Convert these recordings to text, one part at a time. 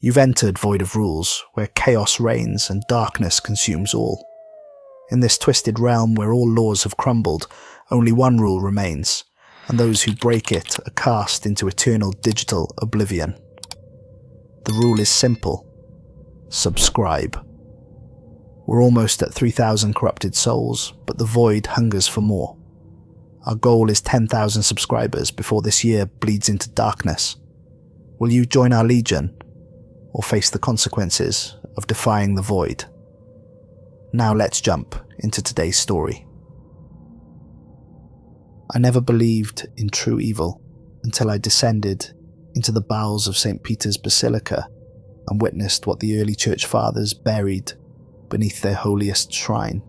You've entered Void of Rules, where chaos reigns and darkness consumes all. In this twisted realm where all laws have crumbled, only one rule remains, and those who break it are cast into eternal digital oblivion. The rule is simple. Subscribe. We're almost at 3,000 corrupted souls, but the Void hungers for more. Our goal is 10,000 subscribers before this year bleeds into darkness. Will you join our legion, or face the consequences of defying the Void? Now let's jump into today's story. I never believed in true evil until I descended into the bowels of St. Peter's Basilica and witnessed what the early church fathers buried beneath their holiest shrine.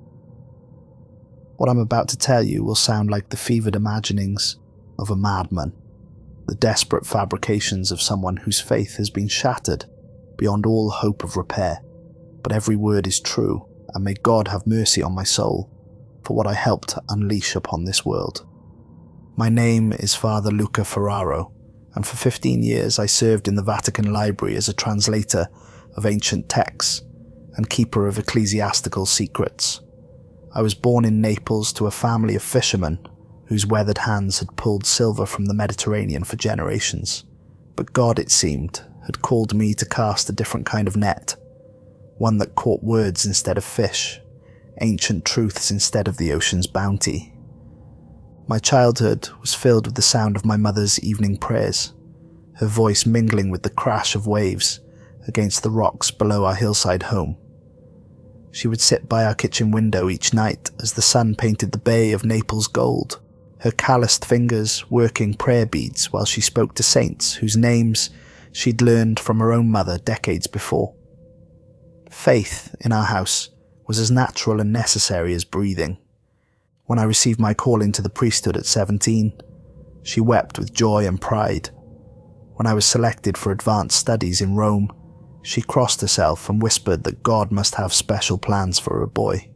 What I'm about to tell you will sound like the fevered imaginings of a madman, the desperate fabrications of someone whose faith has been shattered beyond all hope of repair, but every word is true, and may God have mercy on my soul for what I helped to unleash upon this world. My name is Father Luca Ferraro, and for 15 years I served in the Vatican Library as a translator of ancient texts and keeper of ecclesiastical secrets. I was born in Naples to a family of fishermen whose weathered hands had pulled silver from the Mediterranean for generations. But God, it seemed, had called me to cast a different kind of net, one that caught words instead of fish, ancient truths instead of the ocean's bounty. My childhood was filled with the sound of my mother's evening prayers, her voice mingling with the crash of waves against the rocks below our hillside home. She would sit by our kitchen window each night as the sun painted the bay of Naples gold, her calloused fingers working prayer beads while she spoke to saints whose names she'd learned from her own mother decades before. Faith in our house was as natural and necessary as breathing. When I received my calling to the priesthood at 17, she wept with joy and pride. When I was selected for advanced studies in Rome, she crossed herself and whispered that God must have special plans for her boy.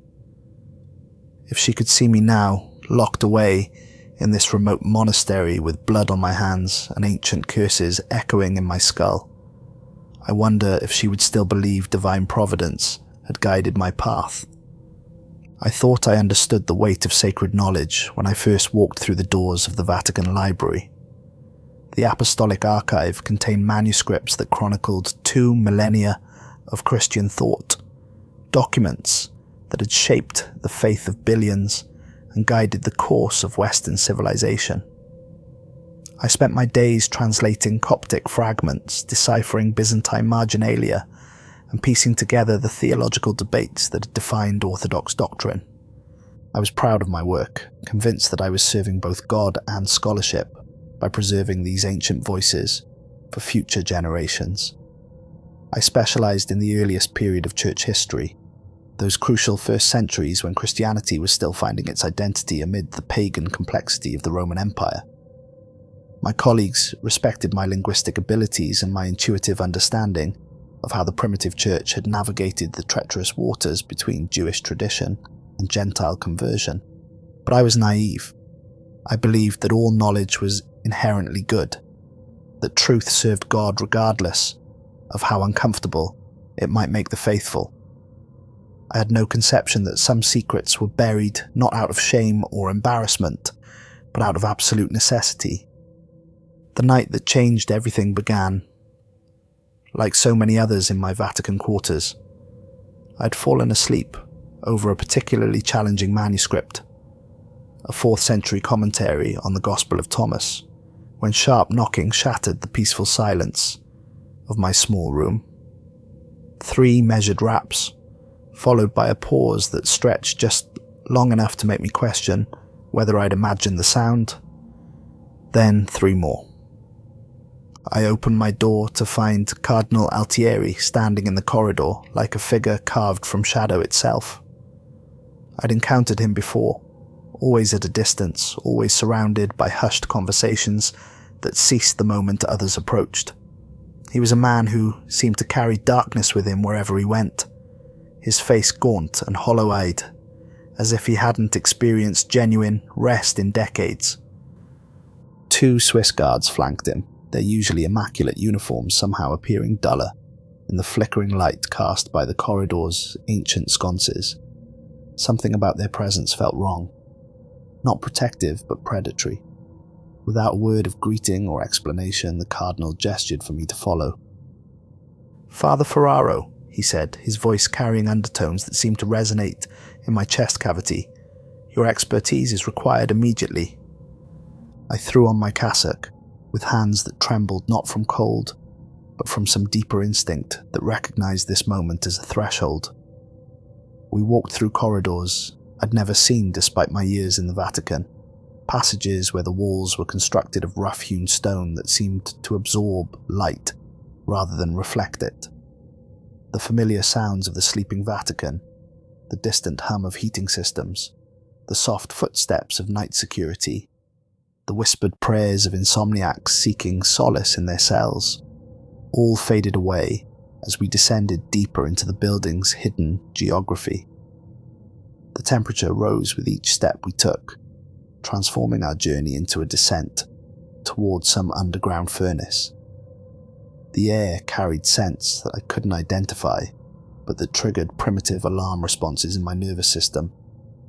If she could see me now, locked away in this remote monastery with blood on my hands and ancient curses echoing in my skull, I wonder if she would still believe divine providence had guided my path. I thought I understood the weight of sacred knowledge when I first walked through the doors of the Vatican Library. The Apostolic Archive contained manuscripts that chronicled 2 millennia of Christian thought, documents that had shaped the faith of billions and guided the course of Western civilization. I spent my days translating Coptic fragments, deciphering Byzantine marginalia, and piecing together the theological debates that had defined Orthodox doctrine. I was proud of my work, convinced that I was serving both God and scholarship by preserving these ancient voices for future generations. I specialized in the earliest period of church history, those crucial first centuries when Christianity was still finding its identity amid the pagan complexity of the Roman Empire. My colleagues respected my linguistic abilities and my intuitive understanding of how the primitive church had navigated the treacherous waters between Jewish tradition and Gentile conversion. But I was naive. I believed that all knowledge was inherently good, that truth served God regardless of how uncomfortable it might make the faithful. I had no conception that some secrets were buried not out of shame or embarrassment, but out of absolute necessity. The night that changed everything began. Like so many others in my Vatican quarters, I'd fallen asleep over a particularly challenging manuscript, a 4th century commentary on the Gospel of Thomas, when sharp knocking shattered the peaceful silence of my small room. 3 measured raps, followed by a pause that stretched just long enough to make me question whether I'd imagined the sound. Then 3 more. I opened my door to find Cardinal Altieri standing in the corridor like a figure carved from shadow itself. I'd encountered him before, always at a distance, always surrounded by hushed conversations that ceased the moment others approached. He was a man who seemed to carry darkness with him wherever he went, his face gaunt and hollow-eyed, as if he hadn't experienced genuine rest in decades. 2 Swiss guards flanked him, their usually immaculate uniforms somehow appearing duller, in the flickering light cast by the corridor's ancient sconces. Something about their presence felt wrong. Not protective, but predatory. Without a word of greeting or explanation, the Cardinal gestured for me to follow. "Father Ferraro," he said, his voice carrying undertones that seemed to resonate in my chest cavity. "Your expertise is required immediately." I threw on my cassock, with hands that trembled not from cold, but from some deeper instinct that recognized this moment as a threshold. We walked through corridors I'd never seen despite my years in the Vatican, passages where the walls were constructed of rough-hewn stone that seemed to absorb light rather than reflect it. The familiar sounds of the sleeping Vatican, the distant hum of heating systems, the soft footsteps of night security, the whispered prayers of insomniacs seeking solace in their cells, all faded away as we descended deeper into the building's hidden geography. The temperature rose with each step we took, transforming our journey into a descent towards some underground furnace. The air carried scents that I couldn't identify, but that triggered primitive alarm responses in my nervous system,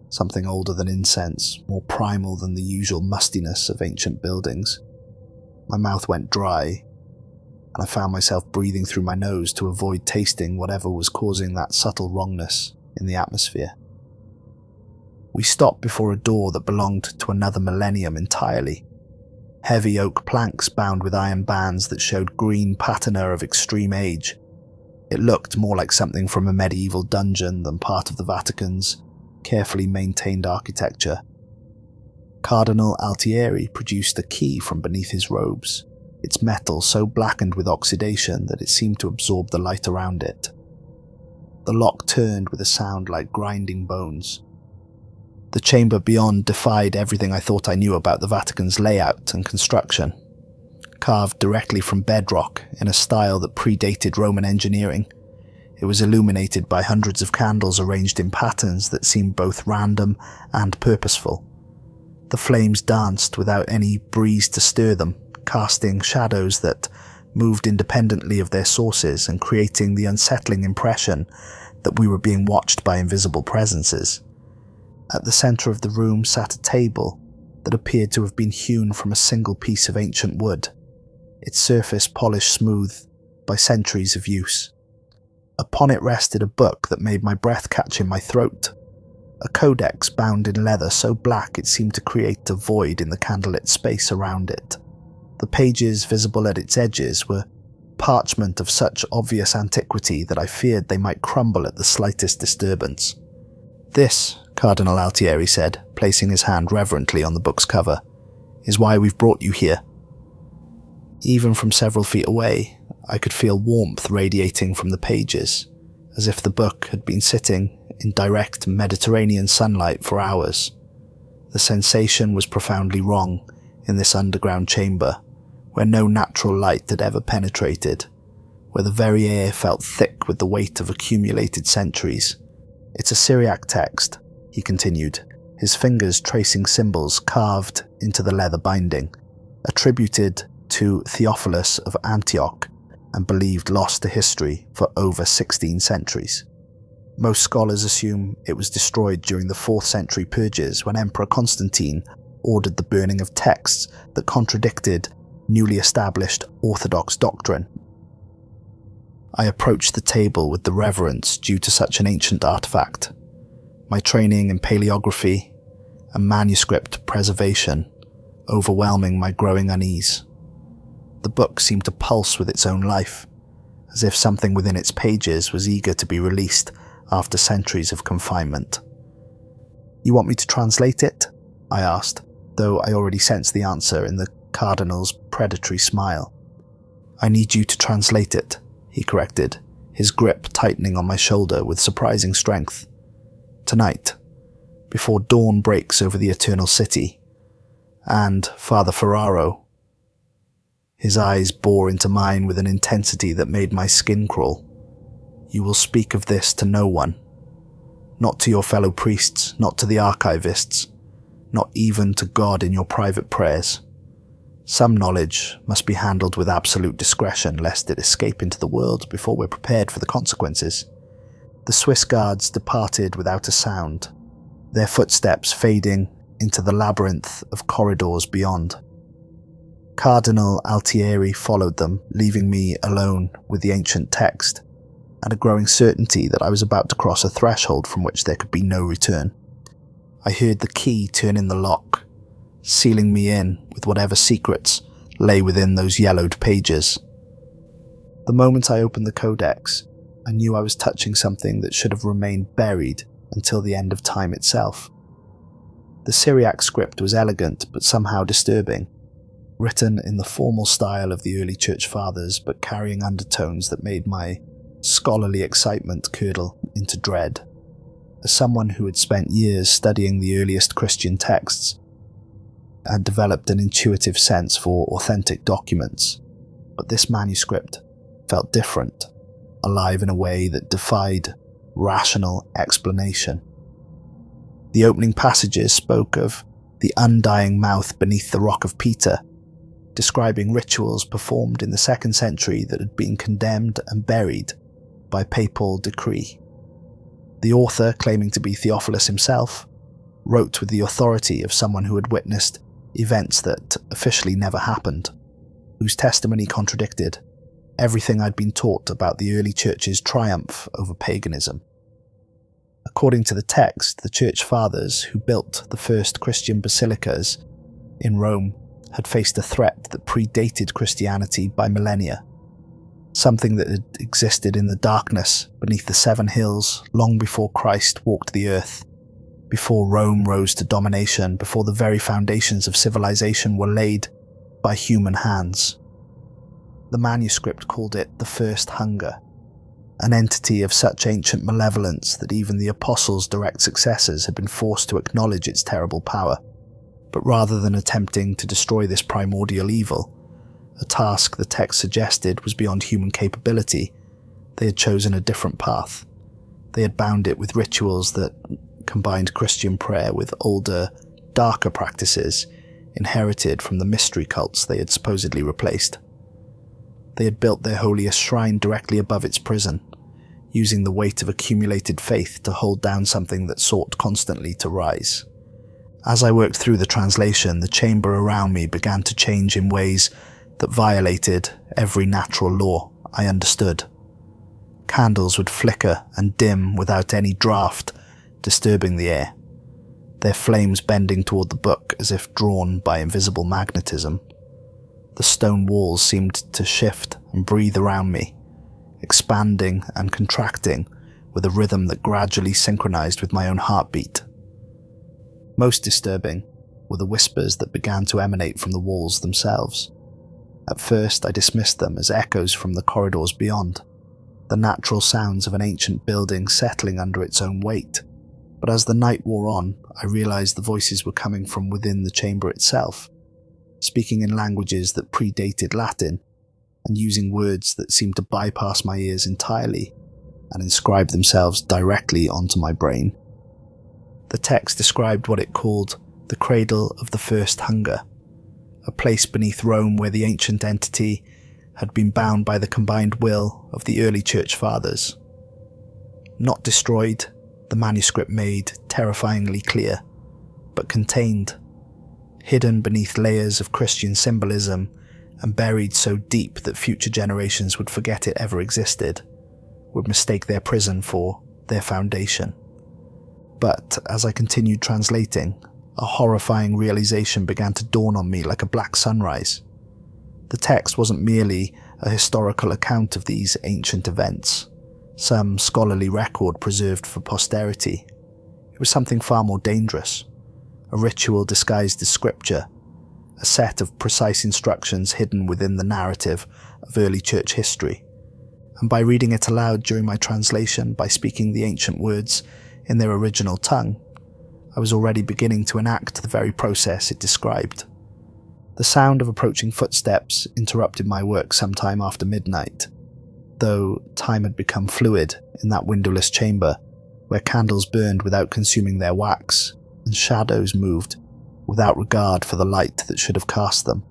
something older than incense, more primal than the usual mustiness of ancient buildings. My mouth went dry, and I found myself breathing through my nose to avoid tasting whatever was causing that subtle wrongness in the atmosphere. We stopped before a door that belonged to another millennium entirely. Heavy oak planks bound with iron bands that showed green patina of extreme age. It looked more like something from a medieval dungeon than part of the Vatican's carefully maintained architecture. Cardinal Altieri produced a key from beneath his robes, its metal so blackened with oxidation that it seemed to absorb the light around it. The lock turned with a sound like grinding bones. The chamber beyond defied everything I thought I knew about the Vatican's layout and construction. Carved directly from bedrock in a style that predated Roman engineering, it was illuminated by hundreds of candles arranged in patterns that seemed both random and purposeful. The flames danced without any breeze to stir them, casting shadows that moved independently of their sources and creating the unsettling impression that we were being watched by invisible presences. At the center of the room sat a table that appeared to have been hewn from a single piece of ancient wood, its surface polished smooth by centuries of use. Upon it rested a book that made my breath catch in my throat, a codex bound in leather so black it seemed to create a void in the candlelit space around it. The pages visible at its edges were parchment of such obvious antiquity that I feared they might crumble at the slightest disturbance. "This," Cardinal Altieri said, placing his hand reverently on the book's cover, "is why we've brought you here." Even from several feet away, I could feel warmth radiating from the pages, as if the book had been sitting in direct Mediterranean sunlight for hours. The sensation was profoundly wrong in this underground chamber, where no natural light had ever penetrated, where the very air felt thick with the weight of accumulated centuries. "It's a Syriac text," he continued, his fingers tracing symbols carved into the leather binding, attributed to Theophilus of Antioch and believed lost to history for over 16 centuries. Most scholars assume it was destroyed during the 4th century purges when Emperor Constantine ordered the burning of texts that contradicted newly established Orthodox doctrine. I approached the table with the reverence due to such an ancient artifact, my training in paleography and manuscript preservation overwhelming my growing unease. The book seemed to pulse with its own life, as if something within its pages was eager to be released after centuries of confinement. "You want me to translate it?" I asked, though I already sensed the answer in the Cardinal's predatory smile. "I need you to translate it," he corrected, his grip tightening on my shoulder with surprising strength. "Tonight, before dawn breaks over the Eternal City, and Father Ferraro." His eyes bore into mine with an intensity that made my skin crawl. "You will speak of this to no one. Not to your fellow priests, not to the archivists, not even to God in your private prayers. Some knowledge must be handled with absolute discretion lest it escape into the world before we're prepared for the consequences. The Swiss guards departed without a sound, their footsteps fading into the labyrinth of corridors beyond. Cardinal Altieri followed them, leaving me alone with the ancient text, and a growing certainty that I was about to cross a threshold from which there could be no return. I heard the key turn in the lock, sealing me in with whatever secrets lay within those yellowed pages. The moment I opened the codex, I knew I was touching something that should have remained buried until the end of time itself. The Syriac script was elegant but somehow disturbing, written in the formal style of the early church fathers but carrying undertones that made my scholarly excitement curdle into dread. As someone who had spent years studying the earliest Christian texts, I had developed an intuitive sense for authentic documents, but this manuscript felt different, alive in a way that defied rational explanation. The opening passages spoke of the undying mouth beneath the rock of Peter, describing rituals performed in the 2nd century that had been condemned and buried by papal decree. The author, claiming to be Theophilus himself, wrote with the authority of someone who had witnessed events that officially never happened, whose testimony contradicted everything I'd been taught about the early church's triumph over paganism. According to the text, the church fathers who built the first Christian basilicas in Rome had faced a threat that predated Christianity by millennia, something that had existed in the darkness beneath the 7 hills long before Christ walked the earth, before Rome rose to domination, before the very foundations of civilization were laid by human hands. The manuscript called it the First Hunger, an entity of such ancient malevolence that even the apostles' direct successors had been forced to acknowledge its terrible power. But rather than attempting to destroy this primordial evil, a task the text suggested was beyond human capability, they had chosen a different path. They had bound it with rituals that combined Christian prayer with older, darker practices inherited from the mystery cults they had supposedly replaced. They had built their holiest shrine directly above its prison, using the weight of accumulated faith to hold down something that sought constantly to rise. As I worked through the translation, the chamber around me began to change in ways that violated every natural law I understood. Candles would flicker and dim without any draft disturbing the air, their flames bending toward the book as if drawn by invisible magnetism. The stone walls seemed to shift and breathe around me, expanding and contracting with a rhythm that gradually synchronized with my own heartbeat. Most disturbing were the whispers that began to emanate from the walls themselves. At first I dismissed them as echoes from the corridors beyond, the natural sounds of an ancient building settling under its own weight. But as the night wore on, I realized the voices were coming from within the chamber itself, speaking in languages that predated Latin, and using words that seemed to bypass my ears entirely and inscribe themselves directly onto my brain. The text described what it called the Cradle of the First Hunger, a place beneath Rome where the ancient entity had been bound by the combined will of the early church fathers. Not destroyed, the manuscript made terrifyingly clear, but contained, hidden beneath layers of Christian symbolism and buried so deep that future generations would forget it ever existed, would mistake their prison for their foundation. But as I continued translating, a horrifying realization began to dawn on me like a black sunrise. The text wasn't merely a historical account of these ancient events, some scholarly record preserved for posterity. It was something far more dangerous, a ritual disguised as scripture, a set of precise instructions hidden within the narrative of early church history. And by reading it aloud during my translation, by speaking the ancient words in their original tongue, I was already beginning to enact the very process it described. The sound of approaching footsteps interrupted my work sometime after midnight, though time had become fluid in that windowless chamber where candles burned without consuming their wax and shadows moved without regard for the light that should have cast them.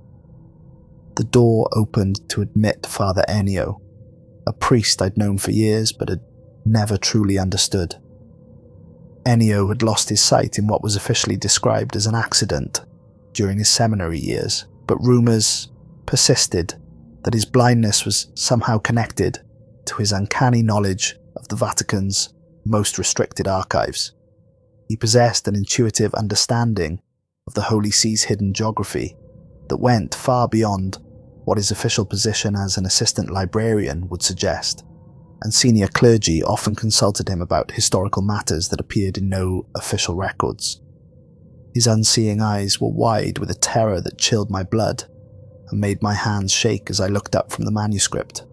The door opened to admit Father Ennio, a priest I'd known for years but had never truly understood. Ennio had lost his sight in what was officially described as an accident during his seminary years, but rumours persisted that his blindness was somehow connected to his uncanny knowledge of the Vatican's most restricted archives. He possessed an intuitive understanding of the Holy See's hidden geography that went far beyond what his official position as an assistant librarian would suggest, and senior clergy often consulted him about historical matters that appeared in no official records. His unseeing eyes were wide with a terror that chilled my blood and made my hands shake as I looked up from the manuscript.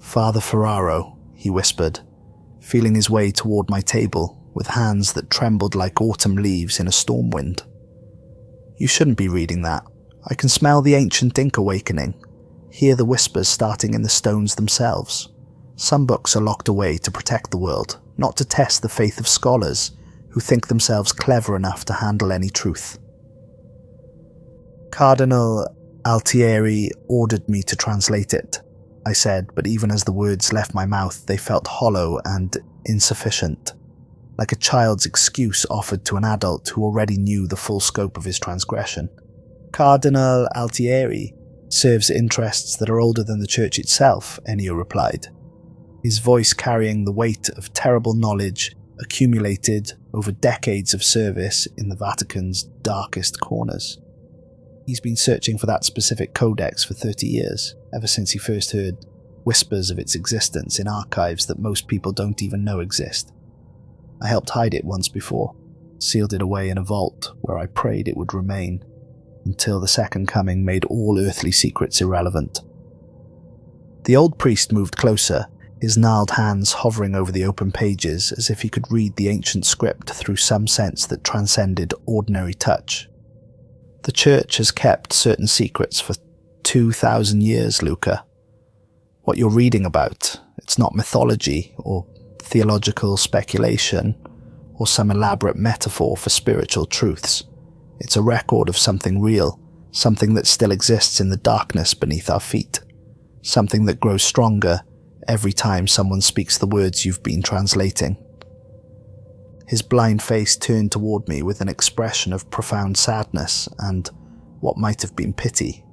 "Father Ferraro," he whispered, feeling his way toward my table with hands that trembled like autumn leaves in a storm wind. "You shouldn't be reading that. I can smell the ancient ink awakening, hear the whispers starting in the stones themselves. Some books are locked away to protect the world, not to test the faith of scholars who think themselves clever enough to handle any truth." "Cardinal Altieri ordered me to translate it," I said, but even as the words left my mouth, they felt hollow and insufficient, like a child's excuse offered to an adult who already knew the full scope of his transgression. "Cardinal Altieri serves interests that are older than the church itself," Ennio replied, his voice carrying the weight of terrible knowledge accumulated over decades of service in the Vatican's darkest corners. "He's been searching for that specific codex for 30 years, ever since he first heard whispers of its existence in archives that most people don't even know exist. I helped hide it once before, sealed it away in a vault where I prayed it would remain, until the Second Coming made all earthly secrets irrelevant." The old priest moved closer, his gnarled hands hovering over the open pages as if he could read the ancient script through some sense that transcended ordinary touch. "The church has kept certain secrets for 2,000 years, Luca. What you're reading about, it's not mythology or theological speculation or some elaborate metaphor for spiritual truths. It's a record of something real, something that still exists in the darkness beneath our feet, something that grows stronger every time someone speaks the words you've been translating." His blind face turned toward me with an expression of profound sadness and what might have been pity.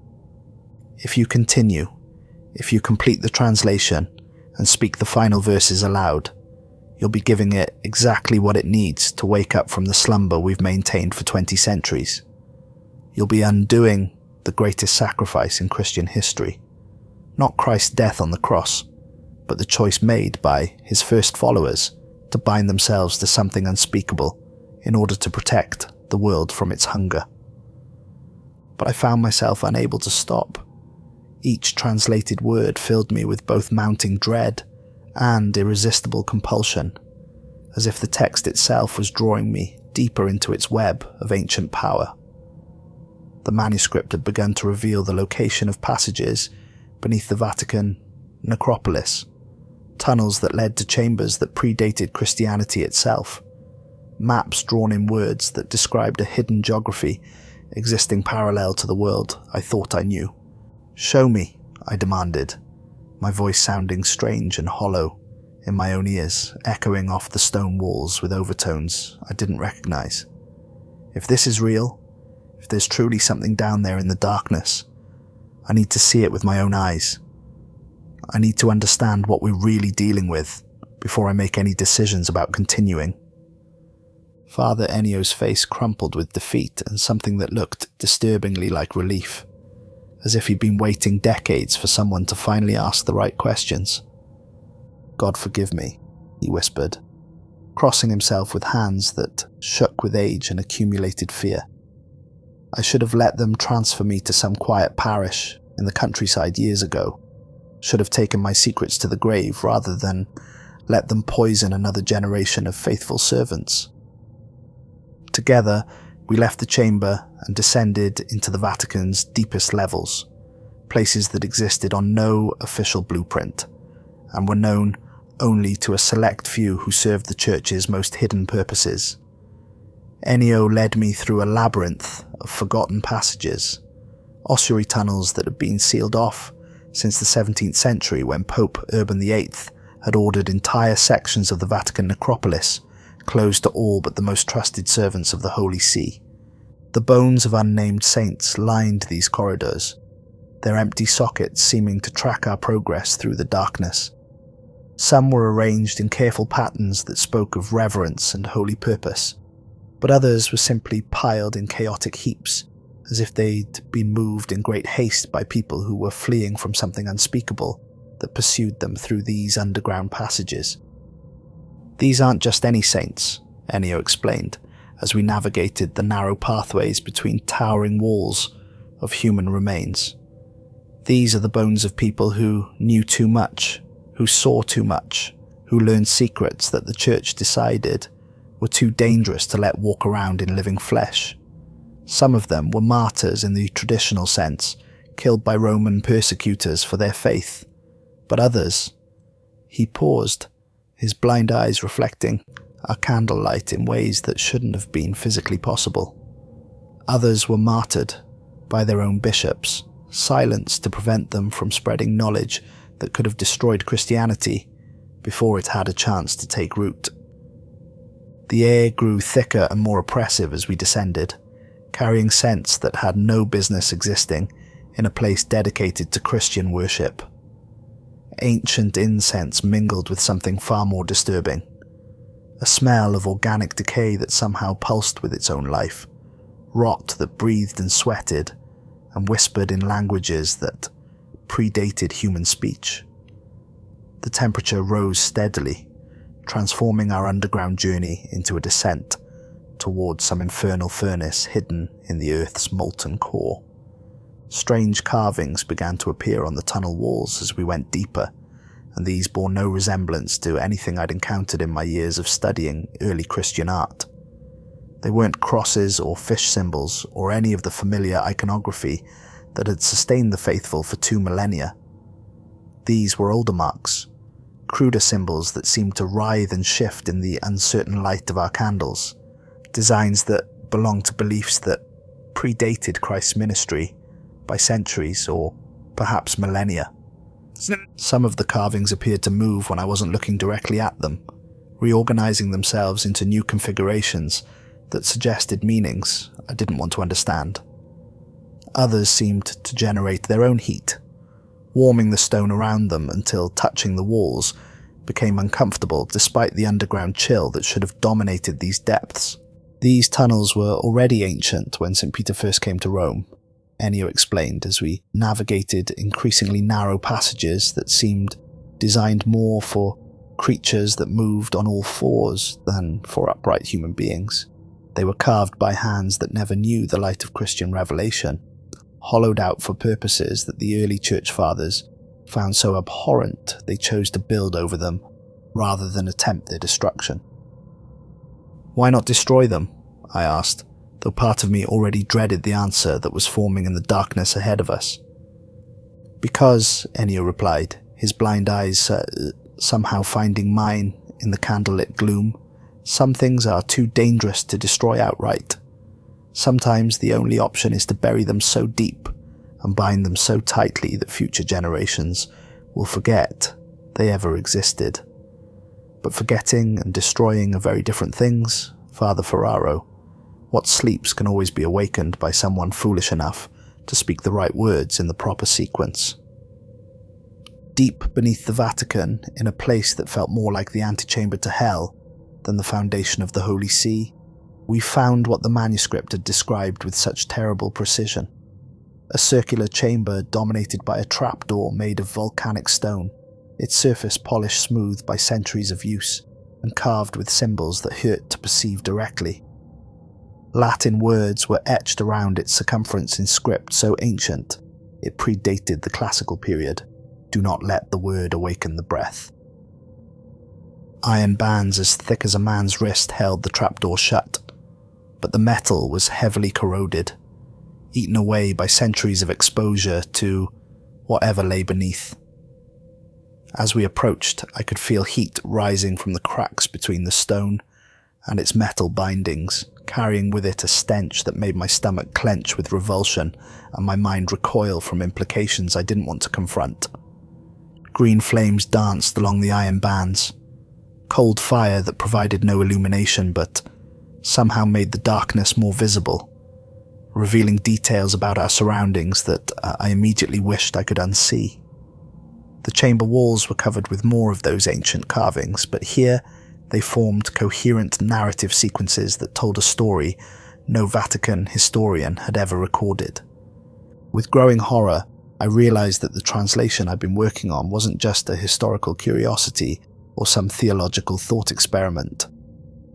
"If you continue, if you complete the translation and speak the final verses aloud, you'll be giving it exactly what it needs to wake up from the slumber we've maintained for 20 centuries. You'll be undoing the greatest sacrifice in Christian history. Not Christ's death on the cross, but the choice made by his first followers to bind themselves to something unspeakable in order to protect the world from its hunger." But I found myself unable to stop. Each translated word filled me with both mounting dread and irresistible compulsion, as if the text itself was drawing me deeper into its web of ancient power. The manuscript had begun to reveal the location of passages beneath the Vatican necropolis, tunnels that led to chambers that predated Christianity itself, maps drawn in words that described a hidden geography existing parallel to the world I thought I knew. "Show me," I demanded, my voice sounding strange and hollow in my own ears, echoing off the stone walls with overtones I didn't recognize. "If this is real, if there's truly something down there in the darkness, I need to see it with my own eyes. I need to understand what we're really dealing with before I make any decisions about continuing." Father Ennio's face crumpled with defeat and something that looked disturbingly like relief, as if he'd been waiting decades for someone to finally ask the right questions. "God forgive me," he whispered, crossing himself with hands that shook with age and accumulated fear. "I should have let them transfer me to some quiet parish in the countryside years ago. Should have taken my secrets to the grave rather than let them poison another generation of faithful servants." Together, we left the chamber and descended into the Vatican's deepest levels, places that existed on no official blueprint, and were known only to a select few who served the church's most hidden purposes. Ennio led me through a labyrinth of forgotten passages, ossuary tunnels that had been sealed off since the 17th century when Pope Urban VIII had ordered entire sections of the Vatican necropolis closed to all but the most trusted servants of the Holy See. The bones of unnamed saints lined these corridors, their empty sockets seeming to track our progress through the darkness. Some were arranged in careful patterns that spoke of reverence and holy purpose, but others were simply piled in chaotic heaps, as if they'd been moved in great haste by people who were fleeing from something unspeakable that pursued them through these underground passages. These aren't just any saints, Ennio explained, as we navigated the narrow pathways between towering walls of human remains. These are the bones of people who knew too much, who saw too much, who learned secrets that the church decided were too dangerous to let walk around in living flesh. Some of them were martyrs in the traditional sense, killed by Roman persecutors for their faith. But others... He paused, his blind eyes reflecting our candlelight in ways that shouldn't have been physically possible. Others were martyred by their own bishops, silenced to prevent them from spreading knowledge that could have destroyed Christianity before it had a chance to take root. The air grew thicker and more oppressive as we descended, carrying scents that had no business existing in a place dedicated to Christian worship. Ancient incense mingled with something far more disturbing, a smell of organic decay that somehow pulsed with its own life, rot that breathed and sweated, and whispered in languages that predated human speech. The temperature rose steadily, transforming our underground journey into a descent towards some infernal furnace hidden in the Earth's molten core. Strange carvings began to appear on the tunnel walls as we went deeper, and these bore no resemblance to anything I'd encountered in my years of studying early Christian art. They weren't crosses or fish symbols or any of the familiar iconography that had sustained the faithful for 2 millennia. These were older marks, cruder symbols that seemed to writhe and shift in the uncertain light of our candles, designs that belonged to beliefs that predated Christ's ministry by centuries or perhaps millennia. Some of the carvings appeared to move when I wasn't looking directly at them, reorganizing themselves into new configurations that suggested meanings I didn't want to understand. Others seemed to generate their own heat, warming the stone around them until touching the walls became uncomfortable despite the underground chill that should have dominated these depths. These tunnels were already ancient when St. Peter first came to Rome, Ennio explained as we navigated increasingly narrow passages that seemed designed more for creatures that moved on all fours than for upright human beings. They were carved by hands that never knew the light of Christian revelation, hollowed out for purposes that the early church fathers found so abhorrent they chose to build over them rather than attempt their destruction. "Why not destroy them?" I asked, though part of me already dreaded the answer that was forming in the darkness ahead of us. "Because," Ennio replied, his blind eyes somehow finding mine in the candlelit gloom, "some things are too dangerous to destroy outright. Sometimes the only option is to bury them so deep and bind them so tightly that future generations will forget they ever existed. But forgetting and destroying are very different things, Father Ferraro. What sleeps can always be awakened by someone foolish enough to speak the right words in the proper sequence." Deep beneath the Vatican, in a place that felt more like the antechamber to hell than the foundation of the Holy See, we found what the manuscript had described with such terrible precision. A circular chamber dominated by a trapdoor made of volcanic stone, its surface polished smooth by centuries of use and carved with symbols that hurt to perceive directly. Latin words were etched around its circumference in script so ancient it predated the classical period. "Do not let the word awaken the breath." Iron bands as thick as a man's wrist held the trapdoor shut, but the metal was heavily corroded, eaten away by centuries of exposure to whatever lay beneath. As we approached, I could feel heat rising from the cracks between the stone and its metal bindings, carrying with it a stench that made my stomach clench with revulsion and my mind recoil from implications I didn't want to confront. Green flames danced along the iron bands, cold fire that provided no illumination but somehow made the darkness more visible, revealing details about our surroundings that I immediately wished I could unsee. The chamber walls were covered with more of those ancient carvings, but here they formed coherent narrative sequences that told a story no Vatican historian had ever recorded. With growing horror, I realized that the translation I'd been working on wasn't just a historical curiosity or some theological thought experiment.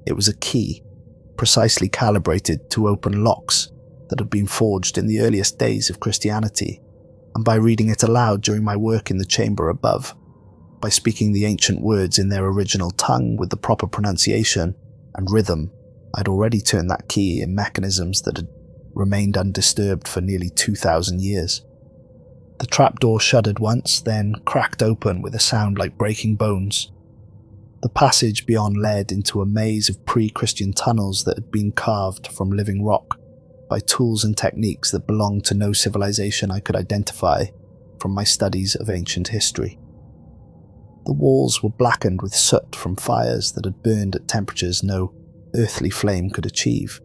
It was a key, precisely calibrated to open locks that had been forged in the earliest days of Christianity, and by reading it aloud during my work in the chamber above, by speaking the ancient words in their original tongue with the proper pronunciation and rhythm, I'd already turned that key in mechanisms that had remained undisturbed for nearly 2,000 years. The trapdoor shuddered once, then cracked open with a sound like breaking bones. The passage beyond led into a maze of pre-Christian tunnels that had been carved from living rock by tools and techniques that belonged to no civilization I could identify from my studies of ancient history. The walls were blackened with soot from fires that had burned at temperatures no earthly flame could achieve,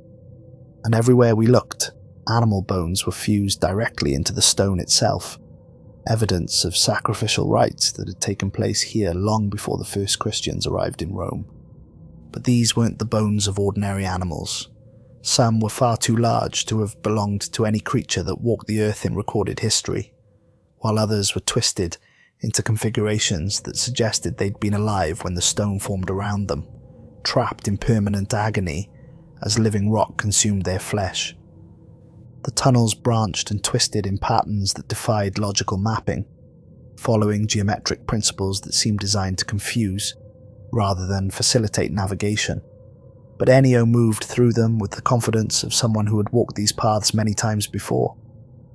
and everywhere we looked, animal bones were fused directly into the stone itself, evidence of sacrificial rites that had taken place here long before the first Christians arrived in Rome. But these weren't the bones of ordinary animals. Some were far too large to have belonged to any creature that walked the earth in recorded history, while others were twisted into configurations that suggested they'd been alive when the stone formed around them, trapped in permanent agony as living rock consumed their flesh. The tunnels branched and twisted in patterns that defied logical mapping, following geometric principles that seemed designed to confuse rather than facilitate navigation. But Ennio moved through them with the confidence of someone who had walked these paths many times before,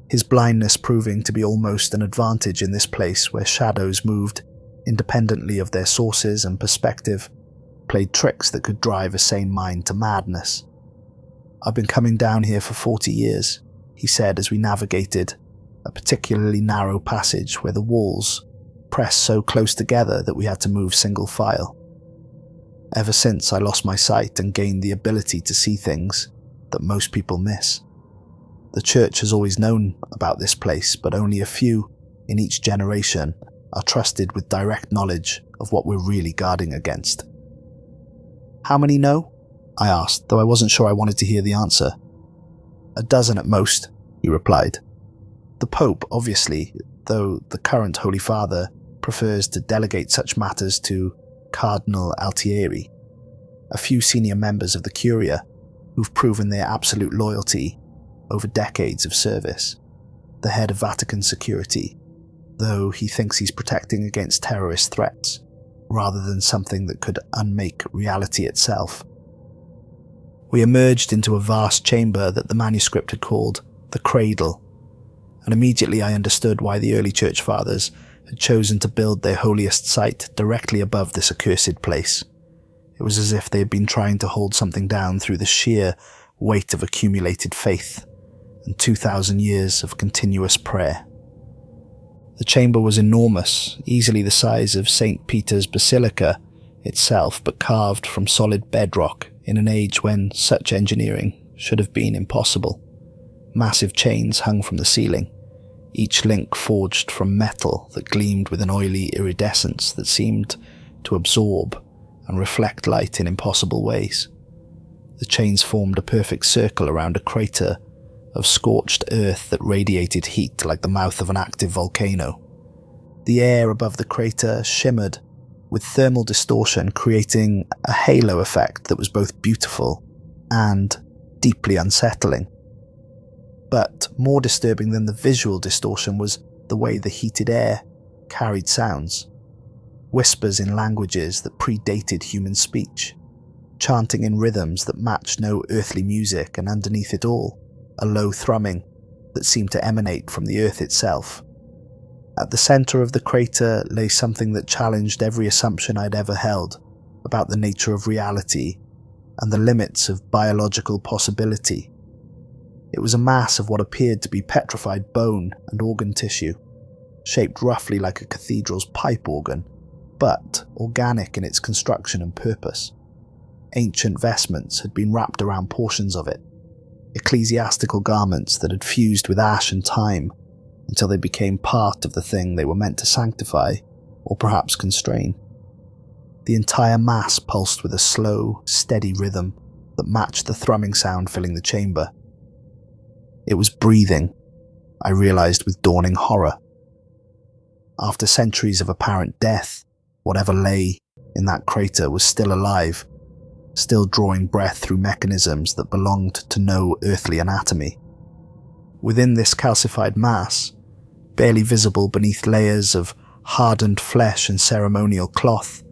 his blindness proving to be almost an advantage in this place where shadows moved independently of their sources and perspective, played tricks that could drive a sane mind to madness. "I've been coming down here for 40 years, he said as we navigated a particularly narrow passage where the walls pressed so close together that we had to move single file. Ever since I lost my sight and gained the ability to see things that most people miss. The church has always known about this place, but only a few in each generation are trusted with direct knowledge of what we're really guarding against." "How many know?" I asked, though I wasn't sure I wanted to hear the answer. "A dozen at most," he replied. "The Pope, obviously, though the current Holy Father prefers to delegate such matters to Cardinal Altieri, a few senior members of the Curia who've proven their absolute loyalty over decades of service, the head of Vatican security, though he thinks he's protecting against terrorist threats, rather than something that could unmake reality itself." We emerged into a vast chamber that the manuscript had called the Cradle, and immediately I understood why the early church fathers had chosen to build their holiest site directly above this accursed place. It was as if they had been trying to hold something down through the sheer weight of accumulated faith and 2,000 years of continuous prayer. The chamber was enormous, easily the size of St. Peter's Basilica itself, but carved from solid bedrock in an age when such engineering should have been impossible. Massive chains hung from the ceiling, each link forged from metal that gleamed with an oily iridescence that seemed to absorb and reflect light in impossible ways. The chains formed a perfect circle around a crater of scorched earth that radiated heat like the mouth of an active volcano. The air above the crater shimmered with thermal distortion, creating a halo effect that was both beautiful and deeply unsettling. But more disturbing than the visual distortion was the way the heated air carried sounds. Whispers in languages that predated human speech, chanting in rhythms that matched no earthly music, and underneath it all, a low thrumming that seemed to emanate from the earth itself. At the center of the crater lay something that challenged every assumption I'd ever held about the nature of reality and the limits of biological possibility. It was a mass of what appeared to be petrified bone and organ tissue, shaped roughly like a cathedral's pipe organ, but organic in its construction and purpose. Ancient vestments had been wrapped around portions of it, ecclesiastical garments that had fused with ash and time until they became part of the thing they were meant to sanctify, or perhaps constrain. The entire mass pulsed with a slow, steady rhythm that matched the thrumming sound filling the chamber. It was breathing, I realized with dawning horror. After centuries of apparent death, whatever lay in that crater was still alive, still drawing breath through mechanisms that belonged to no earthly anatomy. Within this calcified mass, barely visible beneath layers of hardened flesh and ceremonial cloth,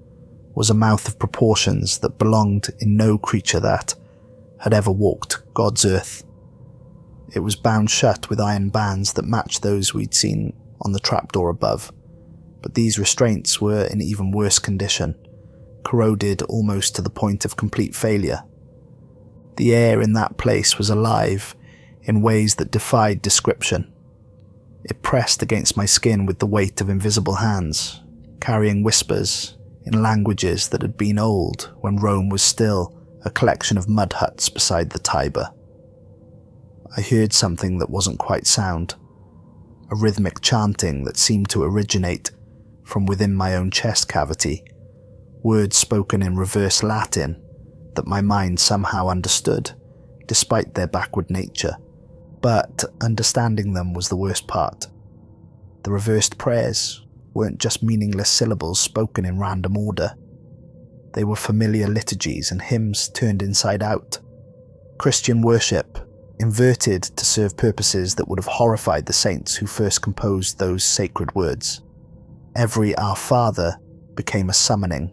was a mouth of proportions that belonged in no creature that had ever walked God's earth. It was bound shut with iron bands that matched those we'd seen on the trapdoor above, but these restraints were in even worse condition, corroded almost to the point of complete failure. The air in that place was alive in ways that defied description. It pressed against my skin with the weight of invisible hands, carrying whispers in languages that had been old when Rome was still a collection of mud huts beside the Tiber. I heard something that wasn't quite sound, a rhythmic chanting that seemed to originate from within my own chest cavity, words spoken in reverse Latin that my mind somehow understood, despite their backward nature. But understanding them was the worst part. The reversed prayers weren't just meaningless syllables spoken in random order. They were familiar liturgies and hymns turned inside out. Christian worship, inverted to serve purposes that would have horrified the saints who first composed those sacred words. Every Our Father became a summoning.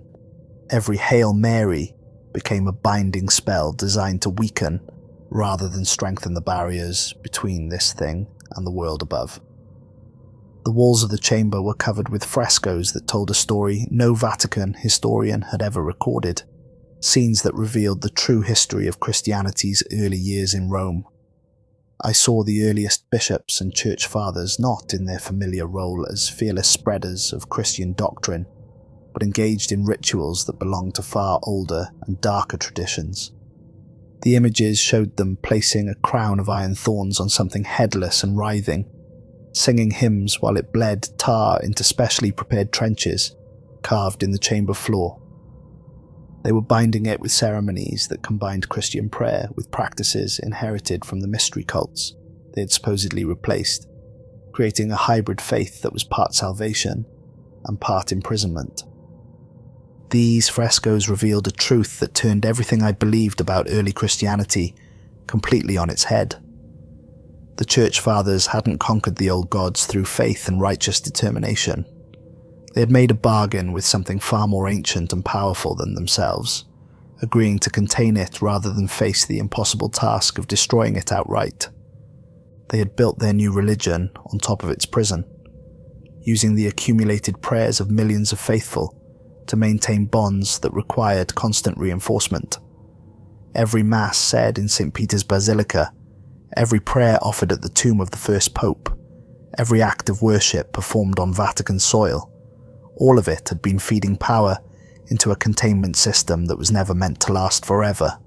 Every Hail Mary became a binding spell designed to weaken rather than strengthen the barriers between this thing and the world above. The walls of the chamber were covered with frescoes that told a story no Vatican historian had ever recorded, scenes that revealed the true history of Christianity's early years in Rome. I saw the earliest bishops and church fathers not in their familiar role as fearless spreaders of Christian doctrine, but engaged in rituals that belonged to far older and darker traditions. The images showed them placing a crown of iron thorns on something headless and writhing, singing hymns while it bled tar into specially prepared trenches carved in the chamber floor. They were binding it with ceremonies that combined Christian prayer with practices inherited from the mystery cults they had supposedly replaced, creating a hybrid faith that was part salvation and part imprisonment. These frescoes revealed a truth that turned everything I believed about early Christianity completely on its head. The church fathers hadn't conquered the old gods through faith and righteous determination. They had made a bargain with something far more ancient and powerful than themselves, agreeing to contain it rather than face the impossible task of destroying it outright. They had built their new religion on top of its prison, using the accumulated prayers of millions of faithful to maintain bonds that required constant reinforcement. Every Mass said in St. Peter's Basilica, every prayer offered at the tomb of the first Pope, every act of worship performed on Vatican soil, all of it had been feeding power into a containment system that was never meant to last forever.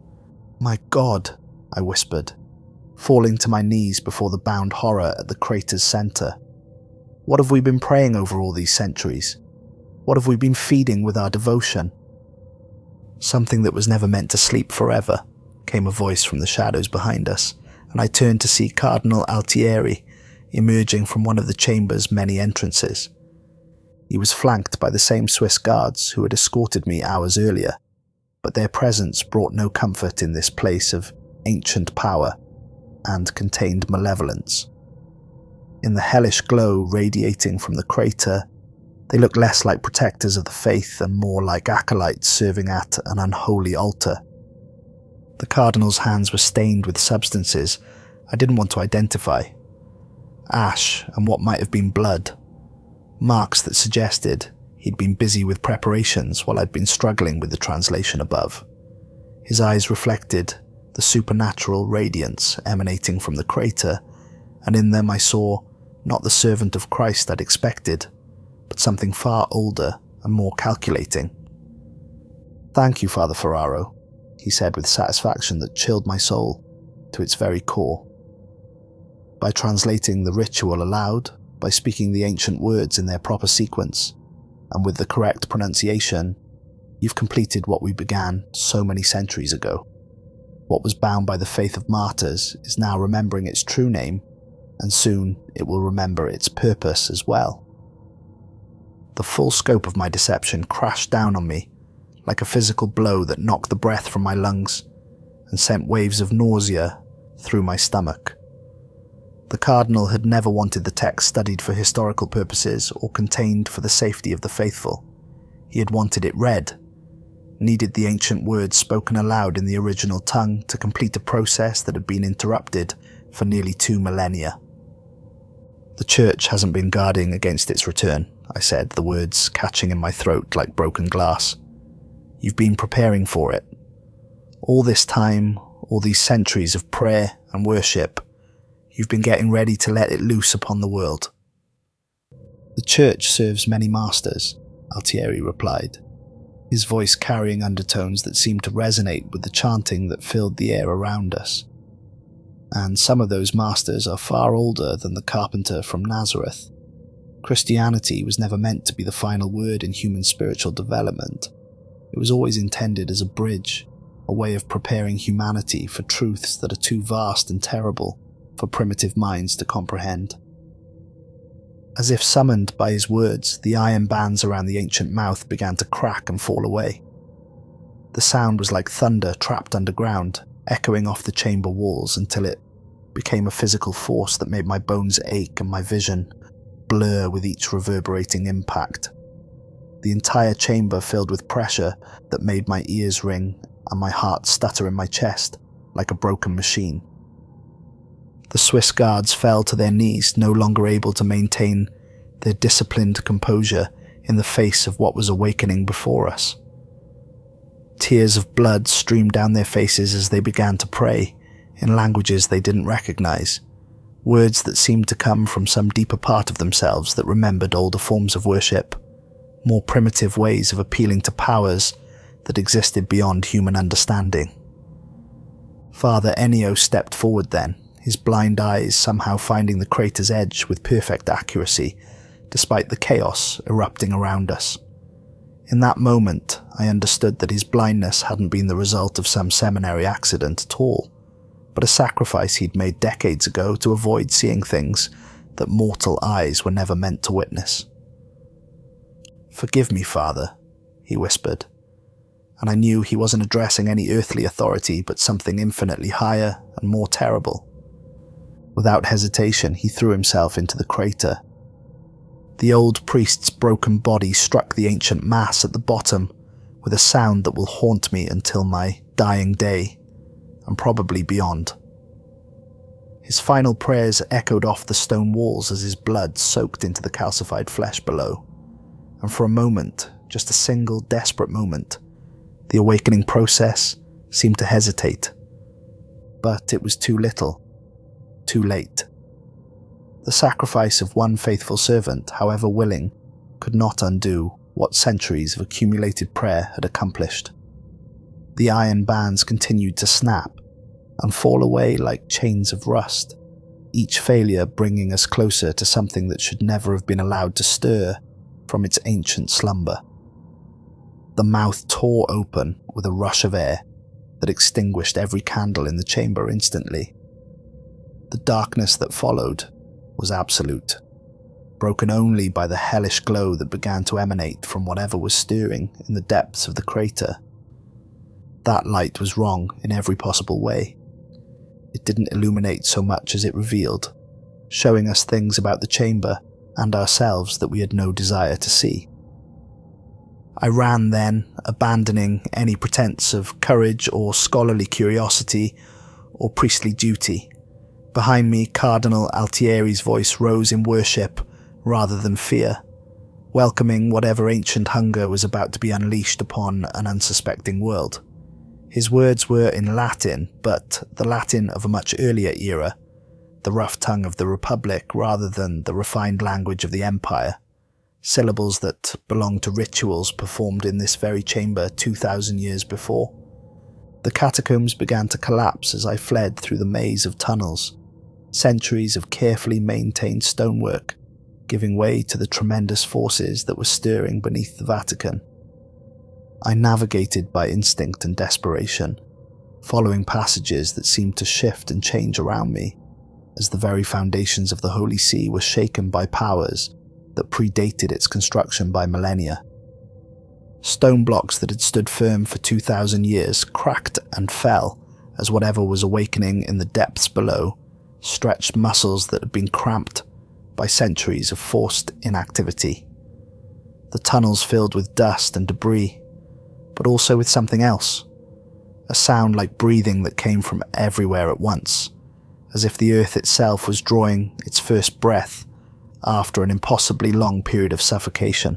"My God," I whispered, falling to my knees before the bound horror at the crater's center. What have we been praying over all these centuries? What have we been feeding with our devotion? "Something that was never meant to sleep forever," came a voice from the shadows behind us, and I turned to see Cardinal Altieri emerging from one of the chamber's many entrances. He was flanked by the same Swiss guards who had escorted me hours earlier, but their presence brought no comfort in this place of ancient power and contained malevolence. In the hellish glow radiating from the crater, they looked less like protectors of the faith and more like acolytes serving at an unholy altar. The cardinal's hands were stained with substances I didn't want to identify. Ash and what might have been blood. Marks that suggested he'd been busy with preparations while I'd been struggling with the translation above. His eyes reflected the supernatural radiance emanating from the crater, and in them I saw not the servant of Christ I'd expected, but something far older and more calculating. "Thank you, Father Ferraro," he said with satisfaction that chilled my soul to its very core. "By translating the ritual aloud, by speaking the ancient words in their proper sequence, and with the correct pronunciation, you've completed what we began so many centuries ago. What was bound by the faith of martyrs is now remembering its true name, and soon it will remember its purpose as well." The full scope of my deception crashed down on me, like a physical blow that knocked the breath from my lungs and sent waves of nausea through my stomach. The Cardinal had never wanted the text studied for historical purposes or contained for the safety of the faithful. He had wanted it read, needed the ancient words spoken aloud in the original tongue to complete a process that had been interrupted for nearly 2 millennia. "The Church hasn't been guarding against its return," I said, the words catching in my throat like broken glass. "You've been preparing for it. All this time, all these centuries of prayer and worship, you've been getting ready to let it loose upon the world." "The Church serves many masters," Altieri replied, his voice carrying undertones that seemed to resonate with the chanting that filled the air around us. "And some of those masters are far older than the carpenter from Nazareth. Christianity was never meant to be the final word in human spiritual development. It was always intended as a bridge, a way of preparing humanity for truths that are too vast and terrible for primitive minds to comprehend." As if summoned by his words, the iron bands around the ancient mouth began to crack and fall away. The sound was like thunder trapped underground, echoing off the chamber walls until it became a physical force that made my bones ache and my vision blur with each reverberating impact. The entire chamber filled with pressure that made my ears ring and my heart stutter in my chest like a broken machine. The Swiss guards fell to their knees, no longer able to maintain their disciplined composure in the face of what was awakening before us. Tears of blood streamed down their faces as they began to pray in languages they didn't recognize, words that seemed to come from some deeper part of themselves that remembered older forms of worship, more primitive ways of appealing to powers that existed beyond human understanding. Father Ennio stepped forward then, his blind eyes somehow finding the crater's edge with perfect accuracy, despite the chaos erupting around us. In that moment, I understood that his blindness hadn't been the result of some seminary accident at all, but a sacrifice he'd made decades ago to avoid seeing things that mortal eyes were never meant to witness. "Forgive me, Father," he whispered, and I knew he wasn't addressing any earthly authority but something infinitely higher and more terrible. Without hesitation, he threw himself into the crater. The old priest's broken body struck the ancient mass at the bottom with a sound that will haunt me until my dying day, and probably beyond. His final prayers echoed off the stone walls as his blood soaked into the calcified flesh below, and for a moment, just a single desperate moment, the awakening process seemed to hesitate. But it was too little. Too late. The sacrifice of one faithful servant, however willing, could not undo what centuries of accumulated prayer had accomplished. The iron bands continued to snap and fall away like chains of rust, each failure bringing us closer to something that should never have been allowed to stir from its ancient slumber. The mouth tore open with a rush of air that extinguished every candle in the chamber instantly. The darkness that followed was absolute, broken only by the hellish glow that began to emanate from whatever was stirring in the depths of the crater. That light was wrong in every possible way. It didn't illuminate so much as it revealed, showing us things about the chamber and ourselves that we had no desire to see. I ran then, abandoning any pretense of courage or scholarly curiosity or priestly duty. Behind me, Cardinal Altieri's voice rose in worship rather than fear, welcoming whatever ancient hunger was about to be unleashed upon an unsuspecting world. His words were in Latin, but the Latin of a much earlier era, the rough tongue of the Republic rather than the refined language of the Empire, syllables that belonged to rituals performed in this very chamber 2,000 years before. The catacombs began to collapse as I fled through the maze of tunnels, centuries of carefully maintained stonework, giving way to the tremendous forces that were stirring beneath the Vatican. I navigated by instinct and desperation, following passages that seemed to shift and change around me, as the very foundations of the Holy See were shaken by powers that predated its construction by millennia. Stone blocks that had stood firm for 2,000 years cracked and fell as whatever was awakening in the depths below stretched muscles that had been cramped by centuries of forced inactivity. The tunnels filled with dust and debris, but also with something else, a sound like breathing that came from everywhere at once, as if the earth itself was drawing its first breath after an impossibly long period of suffocation.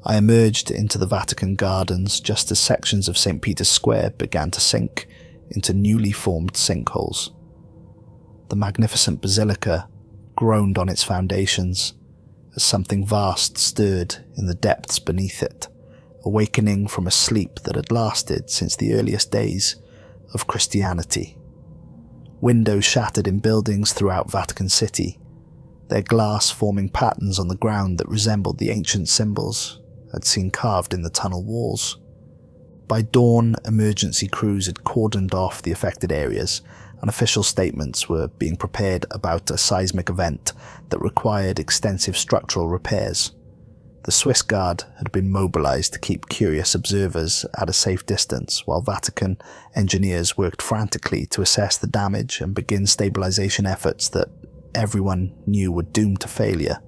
I emerged into the Vatican gardens just as sections of St. Peter's Square began to sink into newly formed sinkholes. The magnificent Basilica groaned on its foundations as something vast stirred in the depths beneath it, awakening from a sleep that had lasted since the earliest days of Christianity. Windows shattered in buildings throughout Vatican City, their glass forming patterns on the ground that resembled the ancient symbols I'd seen carved in the tunnel walls. By dawn, emergency crews had cordoned off the affected areas, and official statements were being prepared about a seismic event that required extensive structural repairs. The Swiss Guard had been mobilized to keep curious observers at a safe distance, while Vatican engineers worked frantically to assess the damage and begin stabilization efforts that everyone knew were doomed to failure.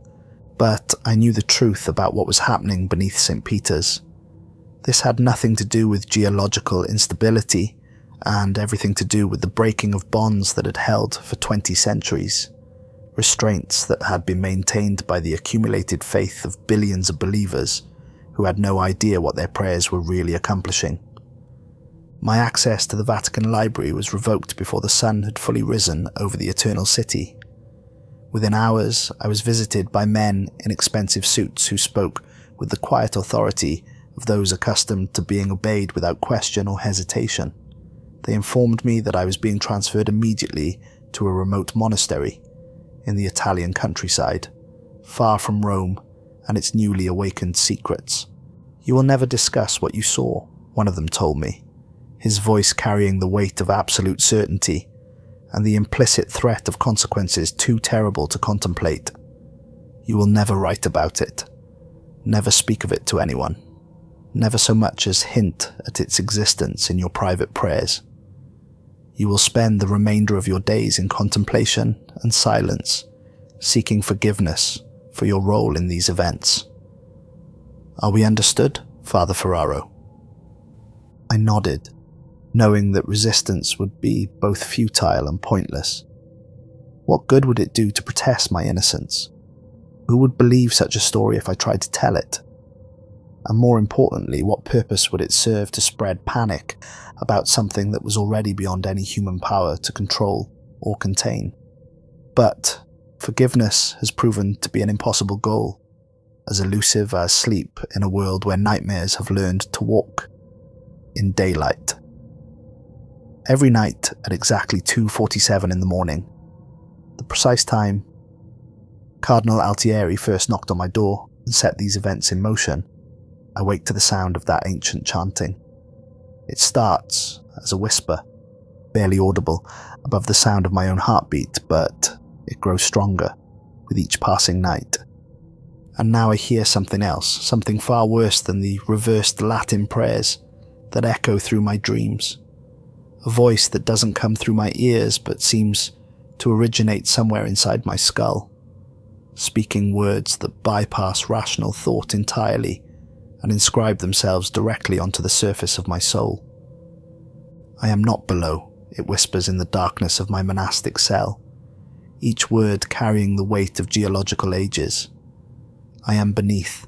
But I knew the truth about what was happening beneath St. Peter's. This had nothing to do with geological instability, and everything to do with the breaking of bonds that had held for 20 centuries, restraints that had been maintained by the accumulated faith of billions of believers who had no idea what their prayers were really accomplishing. My access to the Vatican Library was revoked before the sun had fully risen over the Eternal City. Within hours, I was visited by men in expensive suits who spoke with the quiet authority of those accustomed to being obeyed without question or hesitation. They informed me that I was being transferred immediately to a remote monastery in the Italian countryside, far from Rome and its newly awakened secrets. "You will never discuss what you saw," one of them told me, his voice carrying the weight of absolute certainty and the implicit threat of consequences too terrible to contemplate. "You will never write about it, never speak of it to anyone, never so much as hint at its existence in your private prayers. You will spend the remainder of your days in contemplation and silence, seeking forgiveness for your role in these events. Are we understood, Father Ferraro?" I nodded, knowing that resistance would be both futile and pointless. What good would it do to protest my innocence? Who would believe such a story if I tried to tell it? And more importantly, what purpose would it serve to spread panic about something that was already beyond any human power to control or contain? But forgiveness has proven to be an impossible goal, as elusive as sleep in a world where nightmares have learned to walk in daylight. Every night at exactly 2:47 in the morning, the precise time Cardinal Altieri first knocked on my door and set these events in motion, I wake to the sound of that ancient chanting. It starts as a whisper, barely audible above the sound of my own heartbeat, but it grows stronger with each passing night. And now I hear something else, something far worse than the reversed Latin prayers that echo through my dreams. A voice that doesn't come through my ears but seems to originate somewhere inside my skull, speaking words that bypass rational thought entirely and inscribe themselves directly onto the surface of my soul. "I am not below," it whispers in the darkness of my monastic cell, each word carrying the weight of geological ages. "I am beneath.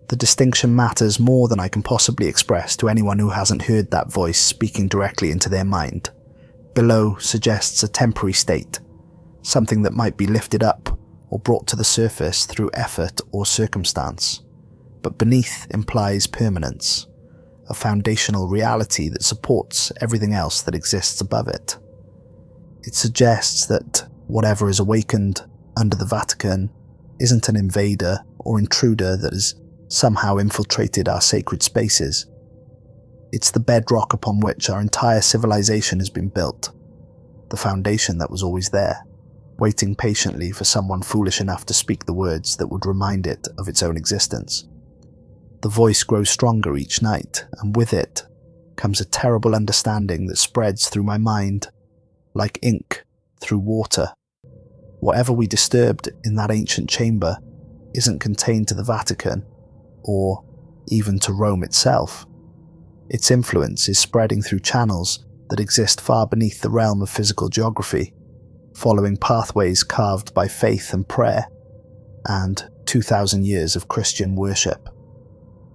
The distinction matters more than I can possibly express to anyone who hasn't heard that voice speaking directly into their mind. Below suggests a temporary state, something that might be lifted up or brought to the surface through effort or circumstance. But beneath implies permanence, a foundational reality that supports everything else that exists above it. It suggests that whatever is awakened under the Vatican isn't an invader or intruder that has somehow infiltrated our sacred spaces. It's the bedrock upon which our entire civilization has been built, the foundation that was always there, waiting patiently for someone foolish enough to speak the words that would remind it of its own existence. The voice grows stronger each night, and with it comes a terrible understanding that spreads through my mind like ink through water. Whatever we disturbed in that ancient chamber isn't contained to the Vatican, or even to Rome itself. Its influence is spreading through channels that exist far beneath the realm of physical geography, following pathways carved by faith and prayer, and 2,000 years of Christian worship.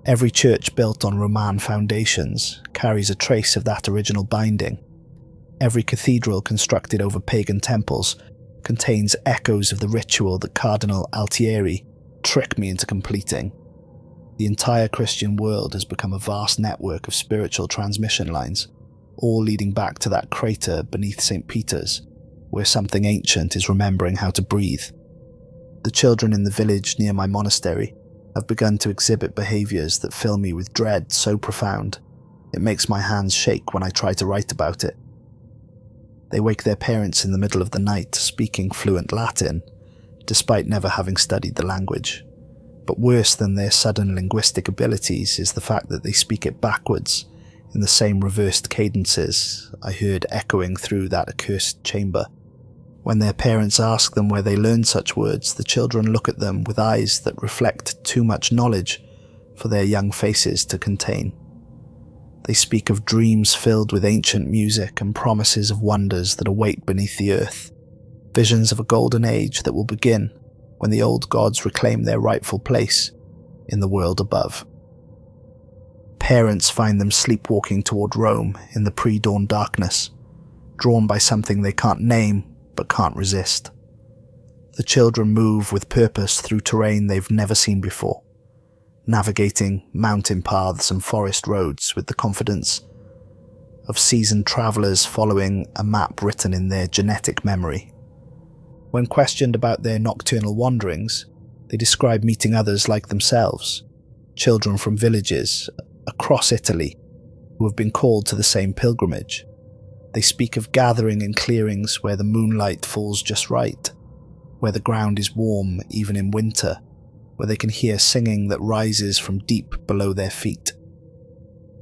Every church built on Roman foundations carries a trace of that original binding. Every cathedral constructed over pagan temples contains echoes of the ritual that Cardinal Altieri tricked me into completing. The entire Christian world has become a vast network of spiritual transmission lines, all leading back to that crater beneath St. Peter's, where something ancient is remembering how to breathe. The children in the village near my monastery have begun to exhibit behaviours that fill me with dread so profound, it makes my hands shake when I try to write about it. They wake their parents in the middle of the night speaking fluent Latin, despite never having studied the language. But worse than their sudden linguistic abilities is the fact that they speak it backwards, in the same reversed cadences I heard echoing through that accursed chamber. When their parents ask them where they learned such words, the children look at them with eyes that reflect too much knowledge for their young faces to contain. They speak of dreams filled with ancient music and promises of wonders that await beneath the earth, visions of a golden age that will begin when the old gods reclaim their rightful place in the world above. Parents find them sleepwalking toward Rome in the pre-dawn darkness, drawn by something they can't name but can't resist. The children move with purpose through terrain they've never seen before, navigating mountain paths and forest roads with the confidence of seasoned travellers following a map written in their genetic memory. When questioned about their nocturnal wanderings, they describe meeting others like themselves, children from villages across Italy who have been called to the same pilgrimage. They speak of gathering in clearings where the moonlight falls just right, where the ground is warm even in winter, where they can hear singing that rises from deep below their feet.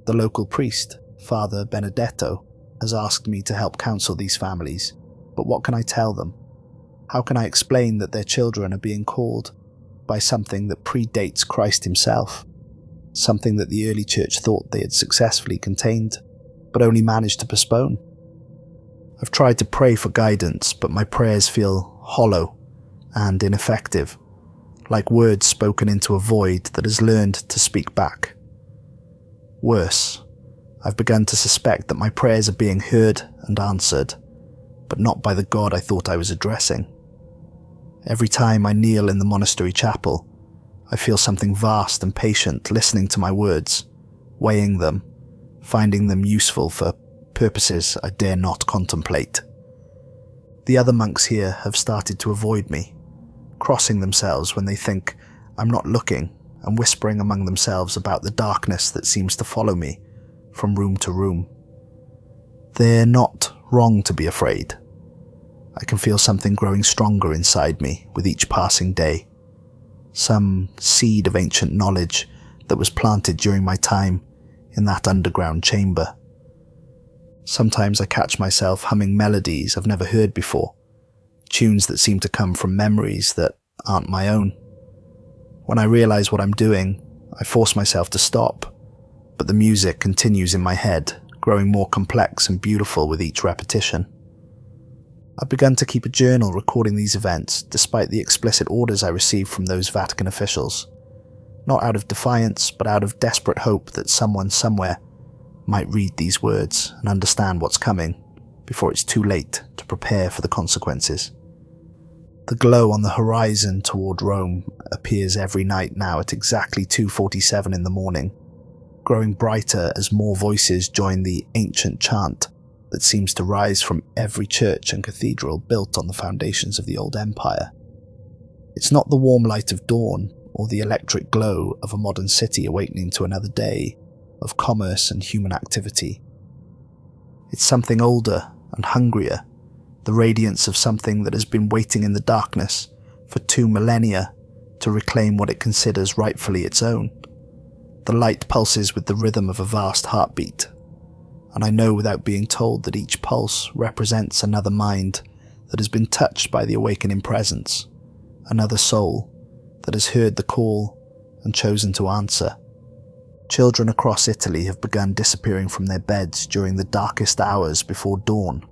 The local priest, Father Benedetto, has asked me to help counsel these families, but what can I tell them? How can I explain that their children are being called by something that predates Christ himself, something that the early church thought they had successfully contained, but only managed to postpone? I've tried to pray for guidance, but my prayers feel hollow and ineffective, like words spoken into a void that has learned to speak back. Worse, I've begun to suspect that my prayers are being heard and answered, but not by the God I thought I was addressing. Every time I kneel in the monastery chapel, I feel something vast and patient listening to my words, weighing them, finding them useful for purposes I dare not contemplate. The other monks here have started to avoid me, crossing themselves when they think I'm not looking and whispering among themselves about the darkness that seems to follow me from room to room. They're not wrong to be afraid. I can feel something growing stronger inside me with each passing day, some seed of ancient knowledge that was planted during my time in that underground chamber. Sometimes I catch myself humming melodies I've never heard before, tunes that seem to come from memories that aren't my own. When I realize what I'm doing, I force myself to stop, but the music continues in my head, growing more complex and beautiful with each repetition. I've begun to keep a journal recording these events despite the explicit orders I received from those Vatican officials. not out of defiance, but out of desperate hope that someone somewhere might read these words and understand what's coming before it's too late to prepare for the consequences. The glow on the horizon toward Rome appears every night now at exactly 2:47 in the morning, growing brighter as more voices join the ancient chant that seems to rise from every church and cathedral built on the foundations of the old empire. It's not the warm light of dawn or the electric glow of a modern city awakening to another day of commerce and human activity. It's something older and hungrier, the radiance of something that has been waiting in the darkness for 2 millennia to reclaim what it considers rightfully its own. The light pulses with the rhythm of a vast heartbeat, and I know without being told that each pulse represents another mind that has been touched by the awakening presence, another soul that has heard the call and chosen to answer. Children across Italy have begun disappearing from their beds during the darkest hours before dawn,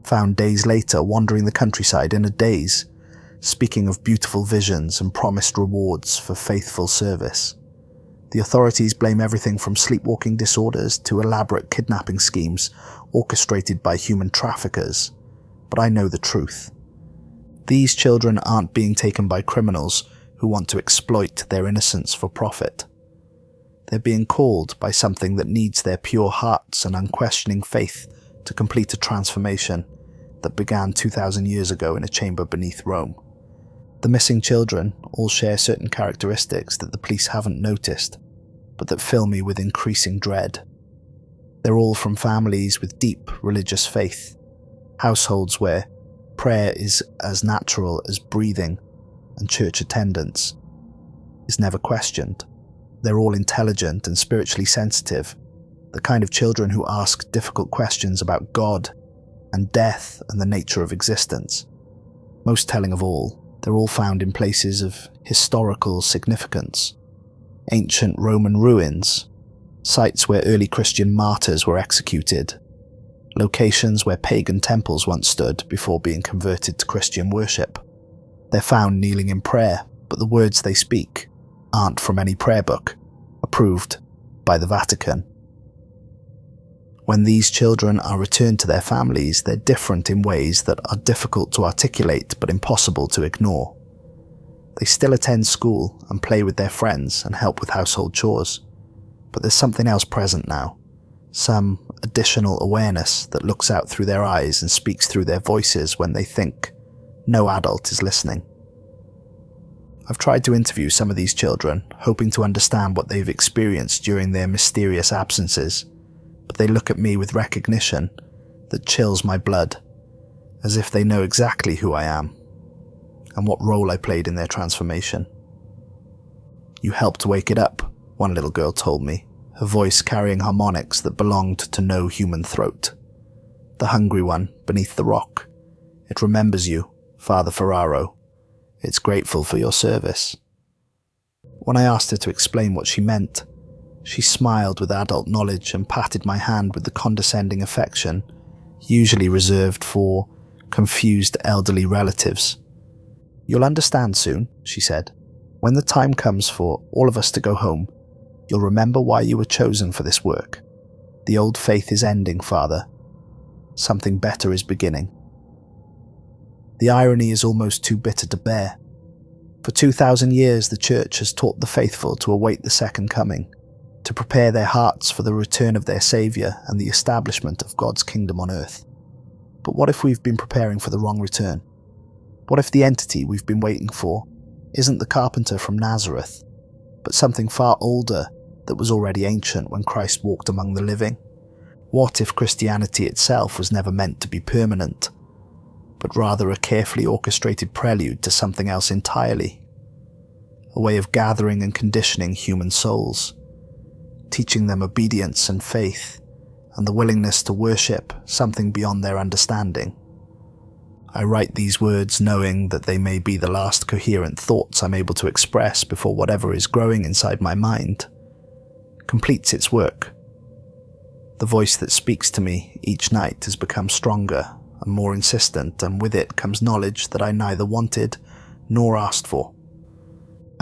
found days later wandering the countryside in a daze, speaking of beautiful visions and promised rewards for faithful service. The authorities blame everything from sleepwalking disorders to elaborate kidnapping schemes orchestrated by human traffickers, but I know the truth. These children aren't being taken by criminals who want to exploit their innocence for profit. They're being called by something that needs their pure hearts and unquestioning faith to complete a transformation that began 2,000 years ago in a chamber beneath Rome. The missing children all share certain characteristics that the police haven't noticed, but that fill me with increasing dread. They're all from families with deep religious faith, households where prayer is as natural as breathing and church attendance is never questioned. They're all intelligent and spiritually sensitive, the kind of children who ask difficult questions about God and death and the nature of existence. Most telling of all, they're all found in places of historical significance. Ancient Roman ruins, sites where early Christian martyrs were executed, locations where pagan temples once stood before being converted to Christian worship. They're found kneeling in prayer, but the words they speak aren't from any prayer book, approved by the Vatican. When these children are returned to their families, they're different in ways that are difficult to articulate but impossible to ignore. They still attend school and play with their friends and help with household chores, but there's something else present now, some additional awareness that looks out through their eyes and speaks through their voices when they think no adult is listening. I've tried to interview some of these children, hoping to understand what they've experienced during their mysterious absences, but they look at me with recognition that chills my blood, as if they know exactly who I am and what role I played in their transformation. "You helped wake it up," one little girl told me, her voice carrying harmonics that belonged to no human throat. "The hungry one beneath the rock. It remembers you, Father Ferraro. It's grateful for your service." When I asked her to explain what she meant, she smiled with adult knowledge and patted my hand with the condescending affection usually reserved for confused elderly relatives. "You'll understand soon," she said. "When the time comes for all of us to go home, you'll remember why you were chosen for this work. The old faith is ending, Father. Something better is beginning." The irony is almost too bitter to bear. For 2,000 years, the Church has taught the faithful to await the second coming, to prepare their hearts for the return of their Saviour and the establishment of God's kingdom on earth. But what if we've been preparing for the wrong return? What if the entity we've been waiting for isn't the carpenter from Nazareth, but something far older that was already ancient when Christ walked among the living? What if Christianity itself was never meant to be permanent, but rather a carefully orchestrated prelude to something else entirely? A way of gathering and conditioning human souls, teaching them obedience and faith, and the willingness to worship something beyond their understanding. I write these words knowing that they may be the last coherent thoughts I'm able to express before whatever is growing inside my mind completes its work. The voice that speaks to me each night has become stronger and more insistent, and with it comes knowledge that I neither wanted nor asked for.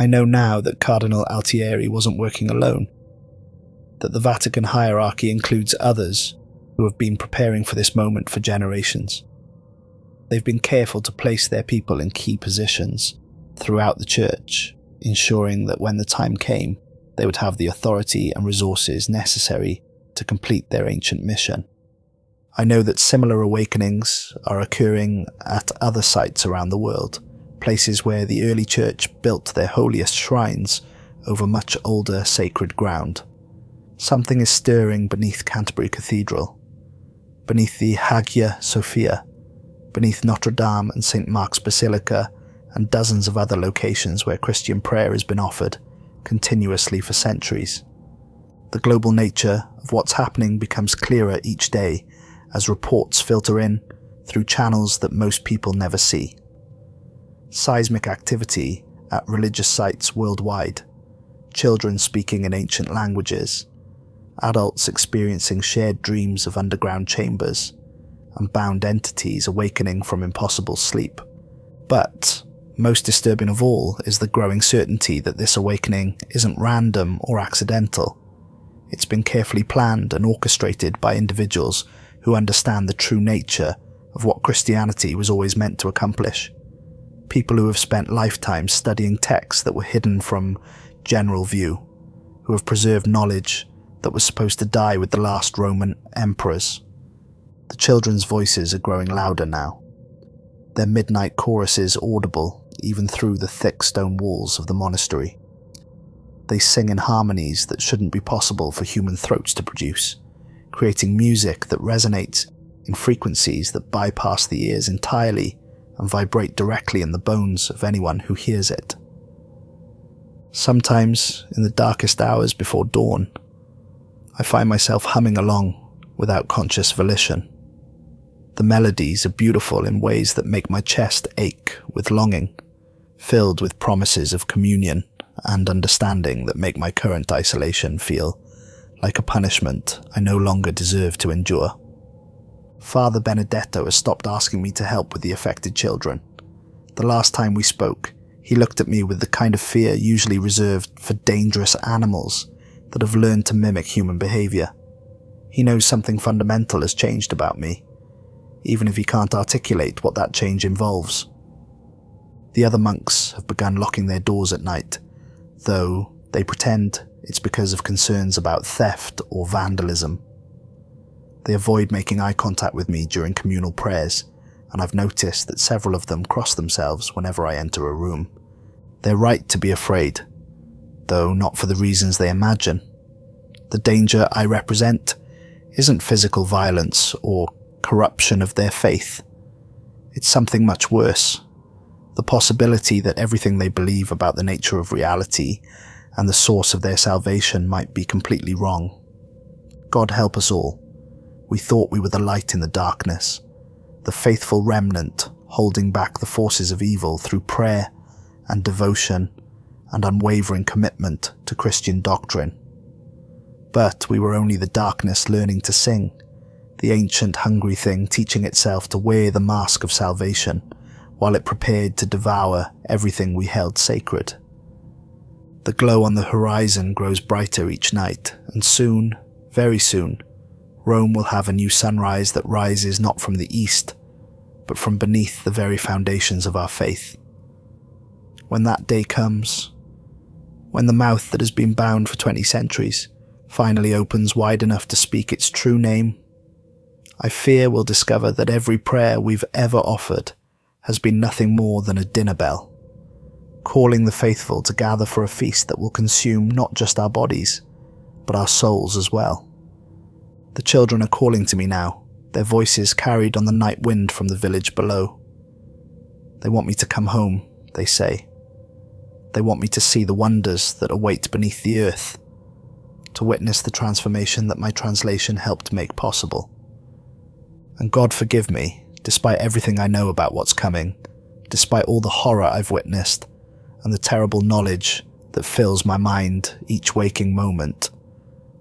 I know now that Cardinal Altieri wasn't working alone, that the Vatican hierarchy includes others who have been preparing for this moment for generations. They've been careful to place their people in key positions throughout the church, ensuring that when the time came, they would have the authority and resources necessary to complete their ancient mission. I know that similar awakenings are occurring at other sites around the world, places where the early church built their holiest shrines over much older sacred ground. Something is stirring beneath Canterbury Cathedral, beneath the Hagia Sophia, beneath Notre Dame and St. Mark's Basilica, and dozens of other locations where Christian prayer has been offered continuously for centuries. The global nature of what's happening becomes clearer each day as reports filter in through channels that most people never see. Seismic activity at religious sites worldwide, children speaking in ancient languages, adults experiencing shared dreams of underground chambers, and bound entities awakening from impossible sleep. But most disturbing of all is the growing certainty that this awakening isn't random or accidental. It's been carefully planned and orchestrated by individuals who understand the true nature of what Christianity was always meant to accomplish. People who have spent lifetimes studying texts that were hidden from general view, who have preserved knowledge that was supposed to die with the last Roman emperors. The children's voices are growing louder now, their midnight choruses audible even through the thick stone walls of the monastery. They sing in harmonies that shouldn't be possible for human throats to produce, creating music that resonates in frequencies that bypass the ears entirely and vibrate directly in the bones of anyone who hears it. Sometimes, in the darkest hours before dawn, I find myself humming along without conscious volition. The melodies are beautiful in ways that make my chest ache with longing, filled with promises of communion and understanding that make my current isolation feel like a punishment I no longer deserve to endure. Father Benedetto has stopped asking me to help with the affected children. The last time we spoke, he looked at me with the kind of fear usually reserved for dangerous animals that have learned to mimic human behavior. He knows something fundamental has changed about me, even if he can't articulate what that change involves. The other monks have begun locking their doors at night, though they pretend it's because of concerns about theft or vandalism. They avoid making eye contact with me during communal prayers, and I've noticed that several of them cross themselves whenever I enter a room. They're right to be afraid, though not for the reasons they imagine. The danger I represent isn't physical violence or corruption of their faith. It's something much worse. The possibility that everything they believe about the nature of reality and the source of their salvation might be completely wrong. God help us all. We thought we were the light in the darkness, the faithful remnant holding back the forces of evil through prayer and devotion and unwavering commitment to Christian doctrine. But we were only the darkness learning to sing, the ancient hungry thing teaching itself to wear the mask of salvation while it prepared to devour everything we held sacred. The glow on the horizon grows brighter each night, and soon, very soon, Rome will have a new sunrise that rises not from the east, but from beneath the very foundations of our faith. When that day comes, when the mouth that has been bound for 20 centuries finally opens wide enough to speak its true name, I fear we'll discover that every prayer we've ever offered has been nothing more than a dinner bell, calling the faithful to gather for a feast that will consume not just our bodies, but our souls as well. The children are calling to me now, their voices carried on the night wind from the village below. They want me to come home, they say. They want me to see the wonders that await beneath the earth, to witness the transformation that my translation helped make possible. And God forgive me, despite everything I know about what's coming, despite all the horror I've witnessed, and the terrible knowledge that fills my mind each waking moment,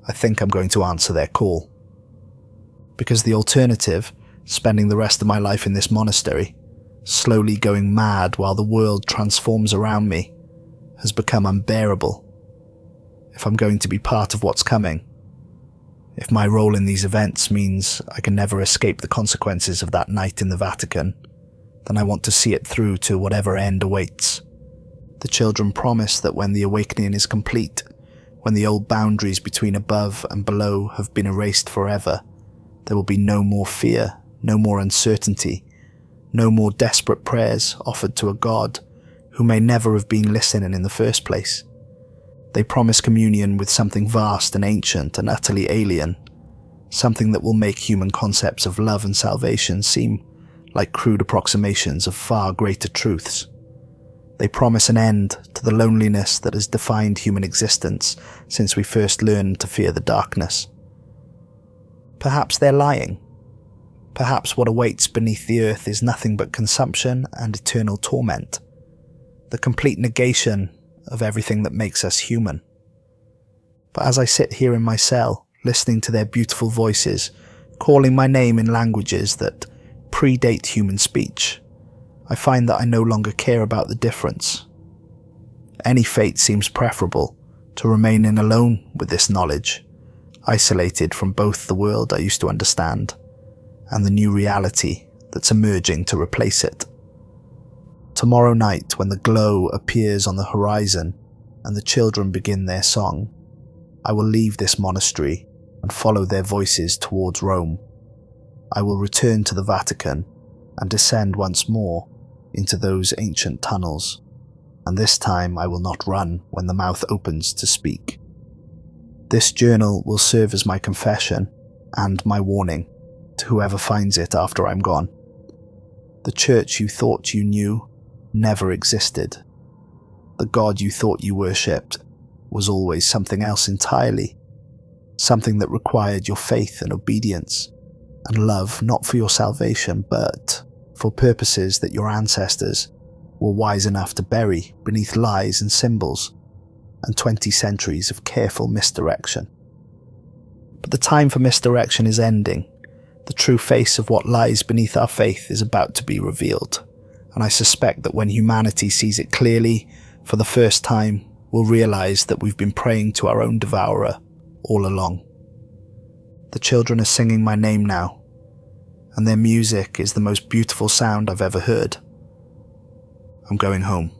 I think I'm going to answer their call. Because the alternative, spending the rest of my life in this monastery, slowly going mad while the world transforms around me, has become unbearable. If I'm going to be part of what's coming, if my role in these events means I can never escape the consequences of that night in the Vatican, then I want to see it through to whatever end awaits. The children promise that when the awakening is complete, when the old boundaries between above and below have been erased forever, there will be no more fear, no more uncertainty, no more desperate prayers offered to a God who may never have been listening in the first place. They promise communion with something vast and ancient and utterly alien, something that will make human concepts of love and salvation seem like crude approximations of far greater truths. They promise an end to the loneliness that has defined human existence since we first learned to fear the darkness. Perhaps they're lying. Perhaps what awaits beneath the earth is nothing but consumption and eternal torment, the complete negation of everything that makes us human. But as I sit here in my cell, listening to their beautiful voices, calling my name in languages that predate human speech, I find that I no longer care about the difference. Any fate seems preferable to remaining alone with this knowledge, isolated from both the world I used to understand and the new reality that's emerging to replace it. Tomorrow night, when the glow appears on the horizon and the children begin their song, I will leave this monastery and follow their voices towards Rome. I will return to the Vatican and descend once more into those ancient tunnels, and this time I will not run when the mouth opens to speak. This journal will serve as my confession and my warning to whoever finds it after I'm gone. The church you thought you knew never existed. The God you thought you worshipped was always something else entirely, something that required your faith and obedience and love, not for your salvation, but for purposes that your ancestors were wise enough to bury beneath lies and symbols and 20 centuries of careful misdirection. But the time for misdirection is ending. The true face of what lies beneath our faith is about to be revealed, and I suspect that when humanity sees it clearly for the first time, we'll realize that we've been praying to our own devourer all along. The children are singing my name now, and their music is the most beautiful sound I've ever heard. I'm going home.